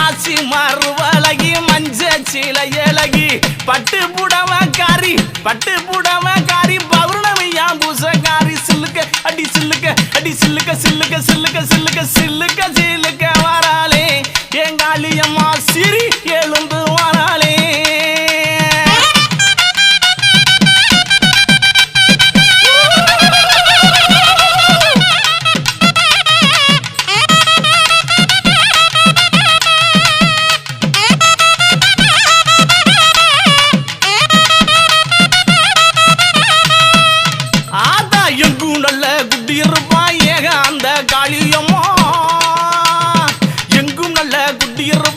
மாசி மறுவழகி மஞ்ச சீல ஏலகி பட்டு புடவக்காரி பௌர்ணமியா பூசக்காரி சில்லுக்க அடி சில்லுக்க அடி சில்லுக்க சில்லுக்க சில்லுக்க சில்லுக்க சில்லுக்க சில்லுக்க வராளே எங்காளியம்மா சிரி எழுந்து வராளே. எங்கும் நல்ல குட்டி இருப்பான் ஏக அந்த காளியம்மா எங்கும் நல்ல குட்டி இருப்பான்